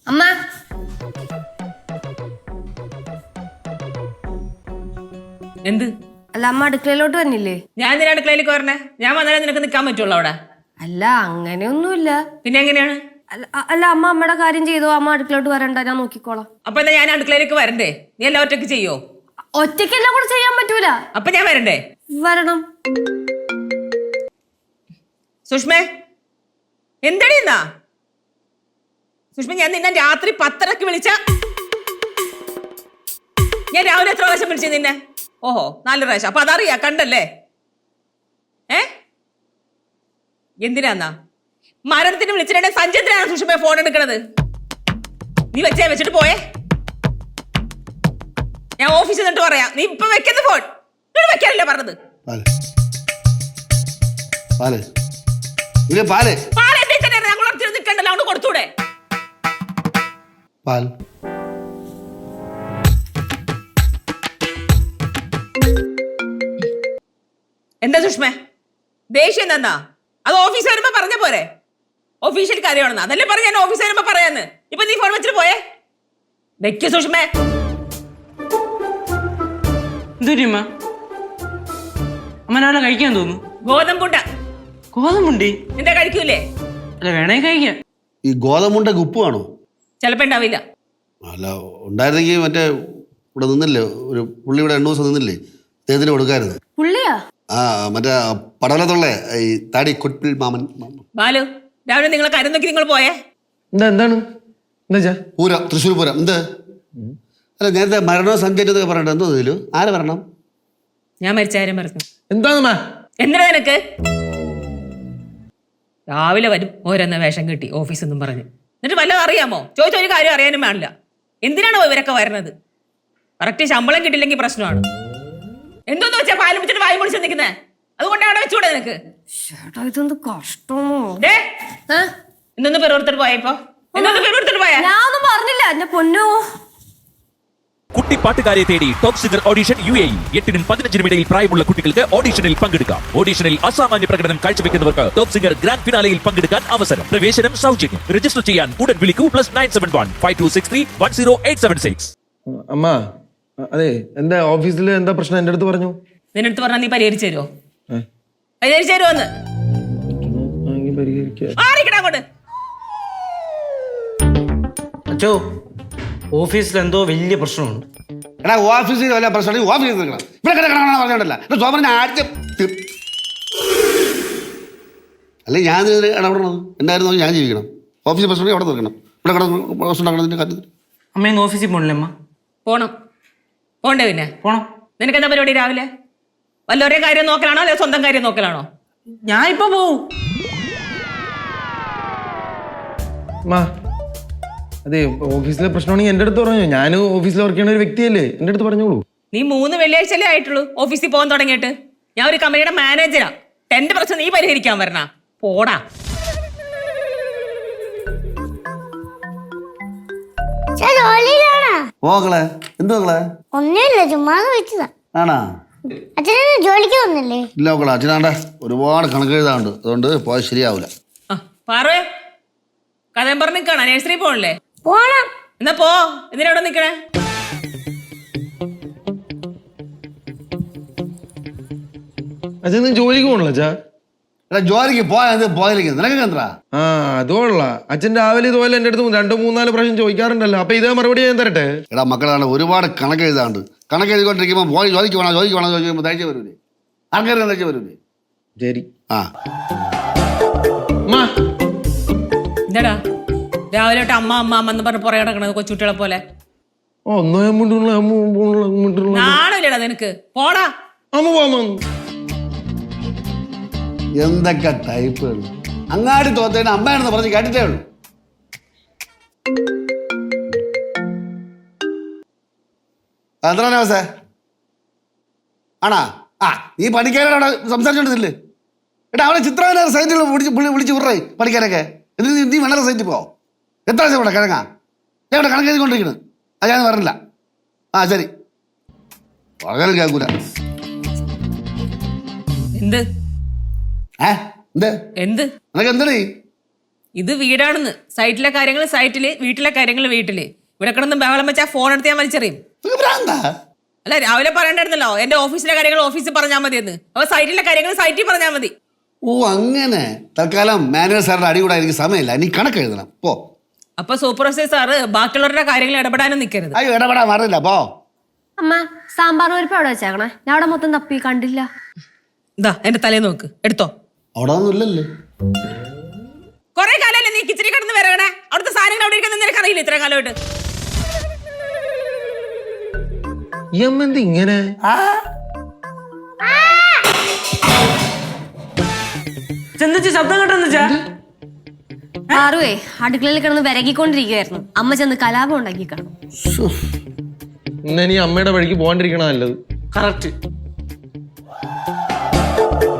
അമ്മ എന്ത്? അല്ല, അമ്മ അടുക്കളയിലോട്ട് വന്നില്ലേ? ഞാൻ എന്തിനാ അടുക്കളയിലേക്ക് വരണേ? ഞാൻ വന്നാലേ നിനക്ക് നിൽക്കാൻ പറ്റുള്ളൂ അവിടെ. അല്ല, അങ്ങനെയൊന്നുമില്ല. പിന്നെ എങ്ങനെയാണ്? അല്ല, അമ്മ അമ്മയുടെ കാര്യം ചെയ്തോ, അമ്മ അടുക്കളോട്ട് വരണ്ട, ഞാൻ നോക്കിക്കോളാം. അപ്പൊ എന്താ ഞാൻ അടുക്കളയിലേക്ക് വരണ്ടേ? നീ എല്ലാം ഒറ്റയ്ക്ക് ചെയ്യോ? ഒറ്റയ്ക്കെല്ലാം കൂടെ ചെയ്യാൻ പറ്റൂല. അപ്പൊ ഞാൻ വരണ്ടേ? വരണം. സുഷ്മേ, എന്തടി എന്നാ സുഷ്മ? ഞാൻ നിന്നെ രാത്രി 10:30 വിളിച്ച, ഞാൻ രാവിലെ എത്ര പ്രാവശ്യം വിളിച്ചു നിന്നെ? ഓഹോ, 4 പ്രാവശ്യം. അപ്പൊ അതറിയാ, കണ്ടല്ലേ? എന്തിനാന്നാ മരണത്തിന് വിളിച്ചിട്ടുണ്ടെ സഞ്ജയത്തിനാണ് സുഷ്മ ഫോൺ എടുക്കണത്. നീ വെച്ചിട്ട് പോയേ. ഞാൻ ഓഫീസിൽ നിന്നിട്ട് പറയാം. നീ ഇപ്പൊ വെക്കുന്ന ഫോൺ വെക്കാനല്ലേ പറഞ്ഞത്? ഞങ്ങൾ നിൽക്കണ്ടല്ലോ, അവിടെ കൊടുത്തൂടെ? എന്താ സുഷ്മ ദേഷ്യം എന്താ? അത് ഓഫീസ് വരുമ്പോ പറഞ്ഞ പോരെ? ഒഫീഷ്യൽ കാര്യമാണെന്ന് അതല്ലേ പറഞ്ഞ. ഞാൻ ഓഫീസ് വരുമ്പോ പറയാന്ന്. ഇപ്പൊ നീ ഫോൺ വെച്ചിട്ട് പോയേ. വെക്ക സുഷ്മ. അമ്മനാളെ കഴിക്കാൻ തോന്നുന്നു. ഗോതമ്പുണ്ട. ഗോതമ്പുണ്ടി എന്താ കഴിക്കൂലേ? അല്ല, വേണേ കഴിക്കാം. ഈ ഗോതമ്പുണ്ട ഉപ്പ് ആണോ? ചിലപ്പോ ഉണ്ടാവില്ല. അല്ല, ഉണ്ടായിരുന്നെങ്കിൽ മറ്റേ ഇവിടെ നിന്നില്ലേ ഒരു പുള്ളി, ഇവിടെ 2 ദിവസം നിന്നില്ലേ, അദ്ദേഹത്തിന് കൊടുക്കായിരുന്നു. പുള്ളിയാ? ആ, മറ്റേ പടവലത്തുള്ള ഈ താടി കൊട്ടിൽ മാമൻ. ബാലു, രാവിലെ നിങ്ങളെ കാര്യം നോക്കി നിങ്ങൾ പോയേ. എന്താണ് പൂരം, തൃശ്ശൂർ പൂരം. എന്ത്? അല്ല, നേരത്തെ മരണോ സഞ്ചരിച്ചതൊക്കെ പറഞ്ഞിട്ട് എന്തോ ഇതിലു ആരെ വരണം? ഞാൻ മരിച്ച കാര്യം പറഞ്ഞു. എന്താ എന്തിനാ നിനക്ക്? രാവിലെ വരും ഓരോന്ന വേഷം കിട്ടി ഓഫീസ് എന്നും പറഞ്ഞ്. എന്നിട്ട് വല്ലതും അറിയാമോ? ചോദിച്ചൊരു കാര്യം അറിയാനും വേണില്ല. എന്തിനാണോ ഇവരൊക്കെ വരുന്നത്? കറക്റ്റ് ശമ്പളം കിട്ടില്ലെങ്കിൽ പ്രശ്നമാണ്. എന്തോന്ന് വെച്ചാ പാല് പിടിച്ചിട്ട് വായി പൊളിച്ച് നിൽക്കുന്നേ? അതുകൊണ്ടാണ് വെച്ചുകൂടെ നിനക്ക്? ഇതെന്ത് കഷ്ടമോ? ഇന്നൊന്ന് പെരുവടുത്തിട്ട് പോയപ്പോ പെരുവടുത്തിട്ട് പോയാ? ഞാനൊന്നും പറഞ്ഞില്ല എന്റെ പൊന്നോ. കുട്ടിപ്പാട്ടുകാരെ തേടി ടോപ്പ് സിംഗർ ഓഡിഷൻ UAE. 8 നും 15 ഇടയിൽ പ്രായമുള്ള കുട്ടികൾക്ക് ഓഡിഷനിൽ പങ്കെടുക്കാം. ഓഡിഷനിൽ അസാമാന്യ പ്രകടനം കാഴ്ചവെക്കുന്നവർക്ക് ടോപ്പ് സിംഗർ ഗ്രാൻഡ് ഫിനാലയിൽ പങ്കെടുക്കാൻ അവസരം. പ്രവേശനം സൗജന്യം. രജിസ്റ്റർ ചെയ്യാൻ ഉടൻ വിളിക്കൂ. +971 5263 10876. അമ്മ, അതെ, എന്താ ഓഫീസിൽ എന്താ പ്രശ്നം? എന്റെ അടുത്ത് പറഞ്ഞു. നിന്റെ അടുത്ത് പറഞ്ഞാൽ നീ പരിഹരിച്ചു തരുമോ? പരിഹരിച്ചു തരുമോന്ന്? അങ്ങോട്ട് അച്ചോ, ഓഫീസിൽ എന്തോ വലിയ പ്രശ്നമുണ്ട്. എടാ, ഓഫീസിൽ വല്ല പ്രശ്നം ഓഫീസിൽ നിൽക്കണം. ഇവിടെ കിടക്കണം പറഞ്ഞോണ്ടല്ല സോമനെ ആദ്യം. അല്ലെ ഞാൻ ഇടപെടണം. എന്തായിരുന്നു ഞാൻ ജീവിക്കണം. ഓഫീസിൽ പ്രശ്നം അവിടെ നിൽക്കണം. ഇവിടെ കിടന്ന് പ്രശ്നം ഉണ്ടാക്കണതിന്റെ കാര്യത്തിൽ അമ്മ ഇന്ന് ഓഫീസിൽ പോകണില്ലേ? അമ്മ പോണം. പോണ്ടേ? പിന്നെ പോണം. നിനക്ക് എന്താ പരിപാടി രാവിലെ? വല്ലവരുടെ കാര്യം നോക്കലാണോ അല്ലെ സ്വന്തം കാര്യം നോക്കലാണോ? ഞാൻ ഇപ്പൊ പോവും. അതെ, ഓഫീസിലെ പ്രശ്നമാണെങ്കിൽ എന്റെ അടുത്ത് പറഞ്ഞു. ഞാൻ ഓഫീസിൽ വർക്ക് ചെയ്യുന്ന ഒരു വ്യക്തിയല്ലേ, എന്റെ അടുത്ത് പറഞ്ഞോളൂ. നീ 3 വെള്ളിയാഴ്ചയല്ലേ ആയിട്ടുള്ളൂ ഓഫീസിൽ പോകാൻ തുടങ്ങിയിട്ട്. ഞാൻ ഒരു കമ്പനിയുടെ മാനേജരാ. എന്റെ പ്രശ്നം നീ പരിഹരിക്കാൻ വരണ? പോടാ. ഓക്കളെ എന്തുവാ? ഒന്നുമില്ല, ചുമ്മാ ചോദിച്ചതാ. ആണാ? അച്ഛനെ ജോലിക്ക് വന്നില്ലേ? ഇല്ല ഓക്കളെ, അച്ഛനാണ്ട ഒരുപാട് കണക്ക് എഴുതാറുണ്ട്. അതുകൊണ്ട് പോയാൽ ശരിയാവില്ല. പാറേ, കഥയും പറഞ്ഞ് നിൽക്കണ നഴ്സറി പോകണല്ലേ? പോണം. എന്നാ പോ. എന്തിനാ അവിടെ നിൽക്കണേ? അച്ഛൻ ജോലിക്ക് പോകണല്ലോ അച്ഛാ? എടാ, ജോലിക്ക് പോയില്ലെങ്കിൽ നിനക്ക് എന്താ? ആ, അതുകൊള്ള. അച്ഛൻ രാവിലെ ഇതുപോലെ എന്റെ അടുത്ത് 2-3-4 പ്രാവശ്യം ചോദിക്കാറുണ്ടല്ലോ. അപ്പൊ ഇതേ മറുപടി ഞാൻ തരട്ടെ? എടാ മക്കളാണ്, ഒരുപാട് കണക്ക് എഴുതാണ്ട്. കണക്ക് എഴുതിക്കൊണ്ടിരിക്കുമ്പോൾ പോയി ജോലിക്ക് വേണം ചോദിക്കുമ്പോൾ തയ്ച്ചു വരൂലേ? ആൾക്കാർക്ക് തയ്ച്ചു വരൂലേ? ശരി. ആ, എന്താടാ രാവിലെ തൊട്ട് അമ്മ അമ്മ അമ്മ എന്ന് പറഞ്ഞ് പുറകെ കിടക്കണത് കൊച്ചുകുട്ടികളെ പോലെ? നാണില്ലടാ നിനക്ക്? പോടാ. എന്തൊക്കെ ടൈപ്പുകൾ! അങ്ങാടി തോത്തേന് അമ്മയാണെന്ന് പറഞ്ഞ് കേട്ടിട്ടേ ഉള്ളൂ. എത്ര ദിവസേ ആണാ? ആ, നീ പണിക്കാരോട് സംസാരിച്ചോണ്ടില്ലേ? എടാ, അവളെ ചിത്ര സൈറ്റിൽ വിളിച്ച് വിടറേ പഠിക്കാനൊക്കെ. എന്നിട്ട് നീ വെണ്ണറ സൈറ്റിൽ പോ. എത്ര ദിവസം ഇവിടെ കിഴങ്ങാ? ഞാൻ ഇവിടെ കണക്ക് എഴുതിക്കൊണ്ടിരിക്കുന്നത്. അത് ഞാൻ പറഞ്ഞില്ല. ആ ശരി, പകരം കേൾക്കൂല. എന്ത് എന്ത് എന്ത് നിനക്ക് എന്തടി? ഇത് വീടാണെന്ന്. സൈറ്റിലെ കാര്യങ്ങൾ സൈറ്റില്, വീട്ടിലെ കാര്യങ്ങൾ വീട്ടില്. ഇവിടെ കിടന്ന് ബഹളം വെച്ചാൽ ഫോൺ എടുത്ത് ഞാൻ വലിച്ചെറിയും. നിനക്ക് ഭ്രാന്താ? അല്ല, രാവിലെ പറയണ്ടായിരുന്നല്ലോ എന്റെ ഓഫീസിലെ കാര്യങ്ങൾ ഓഫീസിൽ പറഞ്ഞാൽ മതി എന്ന്. അപ്പൊ സൈറ്റിലെ കാര്യങ്ങൾ സൈറ്റിൽ പറഞ്ഞാൽ മതി. ഓ അങ്ങനെ. തൽക്കാലം മാനുവൽ സാറിന്റെ അടി കൂടാൻ എനിക്ക് സമയമില്ല. നീ കണക്ക് എഴുതണം പോ. അപ്പൊ സൂപ്പർവൈസർ സാറ് ബാക്കിയുള്ളവരുടെ കാര്യങ്ങൾ ഇടപെടാനും നിൽക്കരുത്. അയ്യോ ഇടപെടാൻ മാറില്ല പോ. അമ്മ സാമ്പാർ പരിപ്പ് അവിടെ വെച്ചേക്കണേ. ഞാൻ അവിടെ മൊത്തം തപ്പി കണ്ടില്ല. ഇതാ എന്റെ തലേ നോക്ക്, എടുത്തോ. അവിടെ ഒന്നും ഇല്ലല്ലോ. കൊറേ കാലല്ലേ നീ കിച്ചടി കിടന്ന് വരകണേ. അവിടുത്തെ സാധനങ്ങൾ അവിടെ ഇരിക്കുന്ന നിനക്കറിയില്ല ഇത്ര കാലമായിട്ട്. ഈ അമ്മ എന്ത് ഇങ്ങനെ? എന്താ ശബ്ദം കേട്ടെന്ന് വെച്ചാ? പാറുവേ അടുക്കളയിൽ കിടന്ന് വിരകിക്കൊണ്ടിരിക്കുവായിരുന്നു. അമ്മ ചെന്ന് കലാപം ഉണ്ടാക്കി കാണും. ഇന്ന് ഇനി അമ്മയുടെ വഴിക്ക് പോകാണ്ടിരിക്കണ നല്ലത്. കറക്റ്റ്.